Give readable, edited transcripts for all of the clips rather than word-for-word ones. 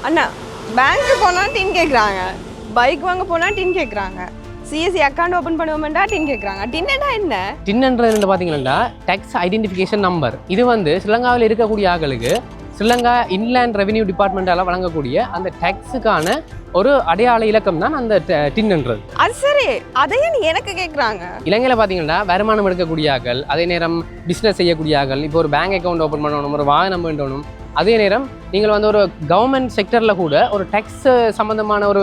அண்ணா பேங்க்கு போனால் டின் கேட்குறாங்க, பைக் வாங்க போனால் டின் கேட்குறாங்க, சிஎஸ்சி அக்கௌண்ட் ஓப்பன் பண்ணுவோம்டா டின் கேட்குறாங்க. டின்னா என்ன? டின்ன்றது பார்த்தீங்கன்னா டேக்ஸ் ஐடென்டிஃபிகேஷன் நம்பர். இது வந்து ஸ்ரீலங்காவில் இருக்கக்கூடிய ஆட்களுக்கு ஸ்ரீலங்கா இன்லேண்ட் ரெவென்யூ டிபார்ட்மெண்ட்டால் வழங்கக்கூடிய அந்த டேக்ஸுக்கான ஒரு அடையாள இலக்கம் தான் அந்த டின்ன்றது. அது சரி, அதையே நீ எனக்கு கேட்குறாங்க. இலங்கையில் பார்த்தீங்கன்னா வருமானம் எடுக்கக்கூடிய ஆட்கள், அதே நேரம் பிஸ்னஸ் செய்யக்கூடிய ஆட்கள், இப்போ ஒரு பேங்க் அக்கௌண்ட் ஓப்பன் பண்ணணும், ஒரு வாகனம் வேண்டணும், அதே நேரம் நீங்கள் வந்து ஒரு கவர்மெண்ட் செக்டரில் கூட ஒரு டேக்ஸ் சம்மந்தமான ஒரு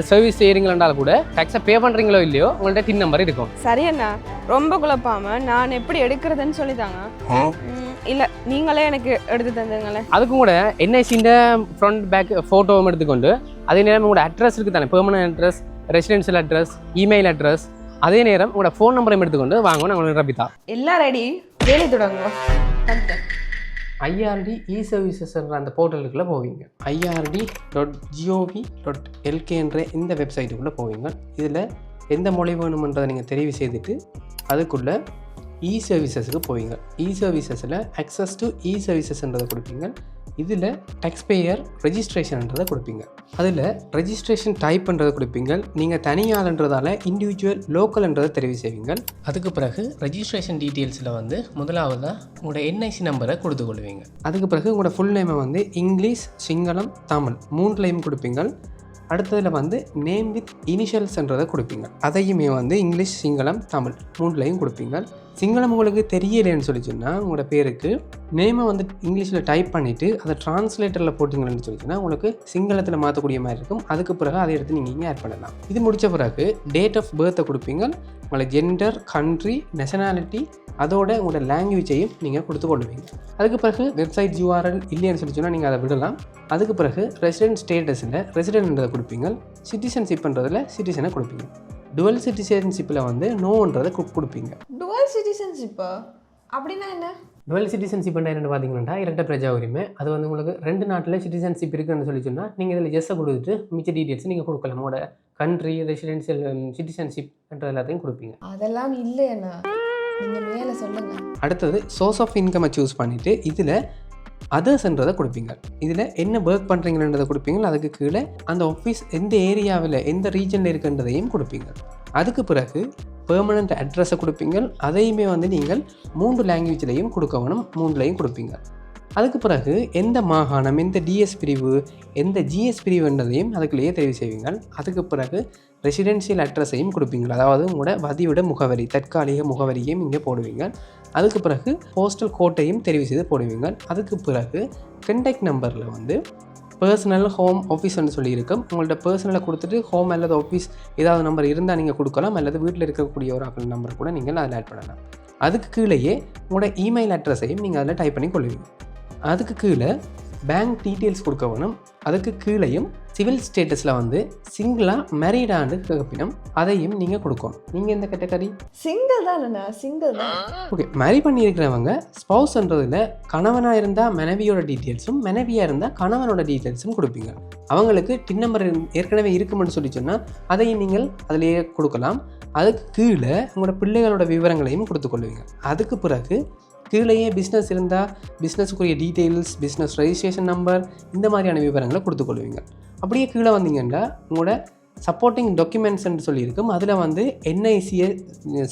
சர்வீஸ் செய்கிறீங்களாண்டாலும் கூட டேக்ஸை பே பண்ணுறீங்களோ இல்லையோ உங்கள்கிட்ட டின் நம்பர் இருக்கும். சரி அண்ணா, ரொம்ப குழப்பாம நான் எப்படி எடுக்கிறதுன்னு சொல்லித்தாங்க. இல்லை நீங்களே எனக்கு எடுத்து தந்துங்களேன். அதுக்கும் கூட என்ஐசியின் ஃப்ரண்ட் பேக் ஃபோட்டோவும் எடுத்துக்கொண்டு அதே நேரம் உங்களோட அட்ரஸ் இருக்குது தானே, permanent address, residential address, email address, அதே நேரம் உங்களோட ஃபோன் நம்பரையும் எடுத்துக்கொண்டு வாங்க. நான் ரபிதா. எல்லாம் ரெடி, வேலை தொடங்குவோம். IRD இ-சர்வீசஸ்ன்ற அந்த போர்ட்டலுக்குள்ளே போவீங்க. ird.gov.lk என்ற இந்த வெப்சைட்டுக்குள்ளே போவீங்க. இதில் எந்த மொழி வேணுமென்றதை நீங்கள் தெரிவு செய்துட்டு அதுக்குள்ளே இ-சர்வீசஸுக்கு போவீங்க. இ-சர்வீசஸில் அக்சஸ் டு இ-சர்வீசஸ்ன்றதை கொடுப்பீங்க. இதில் டேக்ஸ்பேயர் ரெஜிஸ்ட்ரேஷன்ன்றதை கொடுப்பீங்க. அதில் ரெஜிஸ்ட்ரேஷன் டைப்ன்றதை கொடுப்பீங்க. நீங்கள் தனியாளன்றதால இண்டிவிஜுவல் லோக்கல்ன்றதை தெரிவு செய்வீங்க. அதுக்கு பிறகு ரெஜிஸ்ட்ரேஷன் டீட்டெயில்ஸில் வந்து முதலாவதாக உங்களோட என்ஐசி நம்பரை கொடுத்து கொள்வீங்க. அதுக்கு பிறகு உங்களோட ஃபுல் நேமை வந்து இங்கிலீஷ், சிங்களம், தமிழ் மூன்றுலையும் கொடுப்பீங்க. அடுத்ததில் வந்து நேம் வித் இனிஷியல்ஸ்ன்றதை கொடுப்பீங்க. அதையுமே வந்து இங்கிலீஷ், சிங்களம், தமிழ் மூன்றுலையும் கொடுப்பீங்க. சிங்களம் உங்களுக்கு தெரியலேன்னு சொல்லி சொன்னால் உங்களோட பேருக்கு நேமை வந்து இங்கிலீஷில் டைப் பண்ணிவிட்டு அதை டிரான்ஸ்லேட்டரில் போட்டிங்கன்னு சொல்லி சொன்னால் உங்களுக்கு சிங்களத்தில் மாற்றக்கூடிய மாதிரி இருக்கும். அதுக்கு பிறகு அதை எடுத்து நீங்கள் இங்கே ஆட் பண்ணலாம். இது முடித்த பிறகு டேட் ஆஃப் பர்த்தை கொடுப்பீங்க. உங்களை ஜெண்டர், கண்ட்ரி, நேஷனாலிட்டி, அதோட உங்களோட லாங்குவேஜையும் நீங்கள் கொடுத்து கொள்வீங்க. அதுக்கு பிறகு வெப்சைட் URL இல்லைன்னு சொல்லி சொன்னால் நீங்கள் அதை விடலாம். அதுக்கு பிறகு ரெசிடென்ட் ஸ்டேட்டஸில் ரெசிடென்ட்ன்றதை கொடுப்பீங்க. சிட்டிசன்ஷிப்ன்றதில் சிட்டிசனை கொடுப்பீங்க. டுவல் சிட்டிசன்ஷிப்பில் வந்து நோன்றதை கொடுப்பீங்க. டுவல் சிட்டிசன்ஷிப்பா அப்படின்னா என்ன? டுவல் சிட்டிசன்ஷிப்னா என்னென்னு பார்த்தீங்கன்னா இரட்டை பிரஜா உரிமை. அது வந்து உங்களுக்கு 2 நாட்டில் சிட்டிசன்ஷிப் இருக்குன்னு சொல்லி சொன்னால் நீங்கள் இதில் ஜெஸ்ஸை கொடுத்துட்டு மிச்ச டீட்டெயில்ஸ் நீங்கள் கொடுக்கலாம். உங்களோட கண்ட்ரி, ரெசிடென்ஷியல், சிட்டிசன்ஷிப்ன்ற எல்லாத்தையும் கொடுப்பீங்க. அதெல்லாம் இல்லையா? நீங்கள் மேலே சொல்லுங்கள். அடுத்தது சோர்ஸ் ஆஃப் இன்கம்மை சூஸ் பண்ணிவிட்டு இதில் அதர்ஸ்ன்றதை கொடுப்பீங்க. இதில் என்ன ஒர்க் பண்ணுறீங்கன்றதை கொடுப்பீங்க. அதுக்கு கீழே அந்த ஆஃபீஸ் எந்த ஏரியாவில் எந்த ரீஜனில் இருக்குன்றதையும் கொடுப்பீங்க. அதுக்கு பிறகு பெர்மனண்ட் அட்ரஸை கொடுப்பீங்க. அதையுமே வந்து நீங்கள் 3 லாங்குவேஜ்லையும் கொடுக்க வேணும், 3லையும் கொடுப்பீங்க. அதுக்கு பிறகு எந்த மாகாணம், எந்த டிஎஸ் பிரிவு, எந்த ஜிஎஸ் பிரிவுன்றதையும் அதுக்குள்ளேயே தெரிவு செய்வீங்க. அதுக்கு பிறகு ரெசிடென்ஷியல் அட்ரஸையும் கொடுப்பீங்க. அதாவது உங்களோட வதிவிட முகவரி, தற்காலிக முகவரியையும் இங்கே போடுவீங்க. அதுக்கு பிறகு போஸ்டல் கோட்டையும் தெரிவு செய்து போடுவீங்க. அதுக்கு பிறகு கண்டெக்ட் நம்பரில் வந்து பர்சனல், ஹோம், ஆஃபீஸ்ன்னு சொல்லியிருக்கும். உங்கள்ட்ட பர்சனலை கொடுத்துட்டு ஹோம் அல்லது ஆஃபீஸ் ஏதாவது நம்பர் இருந்தால் நீங்கள் கொடுக்கலாம், அல்லது வீட்டில் இருக்கக்கூடிய ஒரு ஆப்பிள் நம்பர் கூட நீங்கள் அதில் ஆட் பண்ணலாம். அதுக்கு கீழேயே உங்களோட இமெயில் அட்ரஸையும் நீங்கள் அதில் டைப் பண்ணி கொள்வீங்க. அதுக்கு கீழே பேங்க் டீட்டெயில்ஸ் கொடுக்க வேணும். அதுக்கு கீழேயும் சிவில் ஸ்டேட்டஸில் வந்து சிங்கிளாக மேரீடாண்டு கேட்பினும் அதையும் நீங்கள் கொடுக்கணும். நீங்கள் எந்த கேட்டகரி? சிங்கிள் தான். சிங்கிள் தான். ஓகே, மேரி பண்ணியிருக்கிறவங்க ஸ்பௌஸ்ன்றதில் கணவனாக இருந்தால் மனைவியோட டீட்டெயில்ஸும், மனைவியாக இருந்தால் கணவனோட டீட்டெயில்ஸும் கொடுப்பீங்க. அவங்களுக்கு டின் நம்பர் ஏற்கனவே இருக்குமென்னு சொல்லி சொன்னால் அதையும் நீங்கள் அதிலேயே கொடுக்கலாம். அதுக்கு கீழே உங்களோட பிள்ளைகளோட விவரங்களையும் கொடுத்துக்கொள்வீங்க. அதுக்கு பிறகு கீழேயே பிஸ்னஸ் இருந்தால் பிஸ்னஸுக்குரிய டீட்டெயில்ஸ், பிஸ்னஸ் ரெஜிஸ்ட்ரேஷன் நம்பர், இந்த மாதிரியான விவரங்களை கொடுத்துக்கொள்வீங்க. அப்படியே கீழே வந்தீங்கன்னா உங்களோட சப்போர்ட்டிங் டாக்குமெண்ட்ஸ்ன்னு சொல்லியிருக்கும். அதில் வந்து என்ஐசியை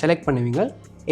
செலக்ட் பண்ணுவீங்க.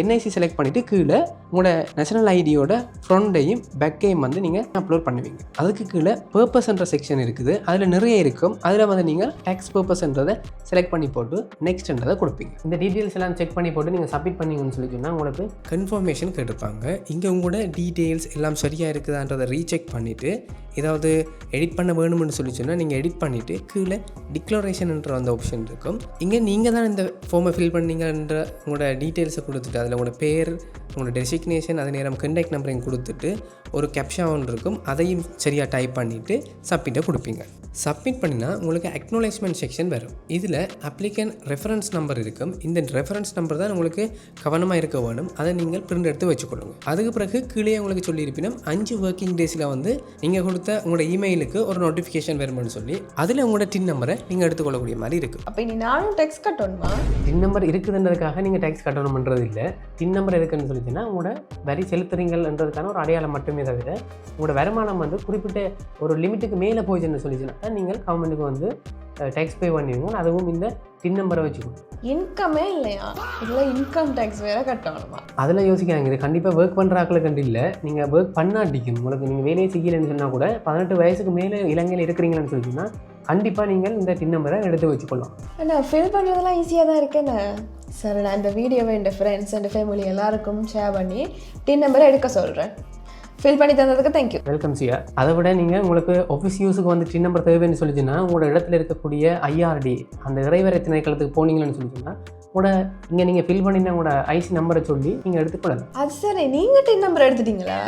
என்ஐசி செலக்ட் பண்ணிவிட்டு கீழே உங்களோட நேஷனல் ஐடியோட ஃப்ரண்ட்டையும் பேக்கையும் வந்து நீங்கள் அப்லோட் பண்ணுவீங்க. அதுக்கு கீழே பர்பஸ்ன்ற செக்ஷன் இருக்குது. அதில் நிறைய இருக்கும். அதில் வந்து நீங்கள் டேக்ஸ் பர்பஸ்ன்றதை செலக்ட் பண்ணி போட்டு நெக்ஸ்ட்ன்றதை கொடுப்பீங்க. இந்த டீட்டெயில்ஸ் எல்லாம் செக் பண்ணி போட்டு நீங்கள் சப்மிட் பண்ணிங்கன்னு சொல்லி சொன்னால் உங்களுக்கு கன்ஃபர்மேஷன் கேட்டிருப்பாங்க. இங்கே உங்களோட டீட்டெயில்ஸ் எல்லாம் சரியாக இருக்குதான்றதை ரீசெக் பண்ணிவிட்டு ஏதாவது எடிட் பண்ண வேணும்னு சொல்லி சொன்னால் நீங்கள் எடிட் பண்ணிவிட்டு கீழே டிக்ளரேஷன்ன்ற அந்த ஆப்ஷன் இருக்கும். இங்கே நீங்கள் தான் இந்த ஃபார்மை ஃபில் பண்ணீங்கன்ற உங்களோட டீட்டெயில்ஸை கொடுத்துட்டு அதில் உங்களோட பேர், உங்களோட டெசிக்னேஷன், அதே நேரம் கண்டெக்ட் நம்பரையும் கொடுத்துட்டு ஒரு கேப்ஷா ஒன்று இருக்கும். அதையும் சரியாக டைப் பண்ணிவிட்டு சப்மிட்டை கொடுப்பீங்க. சப்மிட் பண்ணினா உங்களுக்கு அக்னாலேஜ்மெண்ட் செக்ஷன் வரும். இதில் அப்ளிகன் ரெஃபரன்ஸ் நம்பர் இருக்கும். இந்த ரெஃபரன்ஸ் நம்பர் தான் உங்களுக்கு கவனமாக இருக்க வேணும். அதை நீங்கள் பிரிண்ட் எடுத்து வச்சுக்கொள்ளுங்க. அதுக்கு பிறகு கீழே உங்களுக்கு சொல்லியிருப்பினும் 5 ஒர்க்கிங் டேஸில் வந்து நீங்கள் கொடுத்த உங்களோட இமெயிலுக்கு ஒரு நோட்டிஃபிகேஷன் வரும்னு சொல்லி அதில் உங்களோட டின் நம்பரை நீங்கள் எடுத்துக்கொள்ளக்கூடிய மாதிரி இருக்குது. அப்போ நீ நானும் டேக்ஸ் கட்டணுமா? டின் நம்பர் இருக்குதுன்றதுக்காக நீங்கள் டேக்ஸ் கட்டணும்ன்றது இல்லை. டின் நம்பர் எதுக்குன்னு சொல்லி சொல்லிச்சுன்னா உங்களோட வரி செலுத்துறீங்கன்றதுக்கான ஒரு அடையாளம் மட்டுமே தவிர உங்களோட வருமானம் வந்து குறிப்பிட்ட ஒரு லிமிட்டுக்கு மேலே போயிடுச்சுன்னு சொல்லிச்சுன்னா நீங்கள் கவர்மெண்ட்டுக்கு வந்து டேக்ஸ் பே பண்ணுவீங்க. அதுவும் இந்த டின் நம்பரை வச்சுக்கணும். இன்கமே இல்லையா, இல்லை இன்கம் டேக்ஸ் வேறு கட்டணுமா? அதில் யோசிக்கிறாங்க. இது கண்டிப்பாக ஒர்க் பண்ணுற ஆக்களை கண்டு இல்லை, நீங்கள் ஒர்க் பண்ணாட்டிக்கும் உங்களுக்கு நீங்கள் வேலையை செய்யலைன்னு சொன்னால் கூட 18 வயசுக்கு மேலே இலங்கையில் இருக்கிறீங்கன்னு சொல்லிச்சுன்னா கண்டிப்பாக நீங்கள் இந்த டின் நம்பரை எடுத்து வச்சுக்கொள்ளலாம். ஆனால் ஃபில் பண்ணுறதுலாம் ஈஸியாக தான் இருக்கேன்னு. சரி, நான் இந்த வீடியோவை என் ஃப்ரெண்ட்ஸ் அண்ட் ஃபேமிலி எல்லாருக்கும் ஷேர் பண்ணி டின் நம்பரை எடுக்க சொல்கிறேன். ஃபில் பண்ணி தந்ததுக்கு தேங்க்யூ. வெல்கம் சியா. அதை விட நீங்கள் உங்களுக்கு ஆஃபீஸ் யூஸுக்கு வந்து டின் நம்பர் தேவைன்னு சொல்லிச்சுன்னா உங்களோட இடத்துல இருக்கக்கூடிய ஐஆர்டி அந்த இறைவரை திணைக்களத்துக்கு போனீங்கன்னு சொல்லிச்சுன்னா உங்களோட இங்கே நீங்கள் ஃபில் பண்ணின உங்களோட ஐசி நம்பரை சொல்லி நீங்கள் எடுத்துக்கொள்ளலாம். அது சரி, நீங்கள் டின் நம்பர் எடுத்துட்டீங்களா?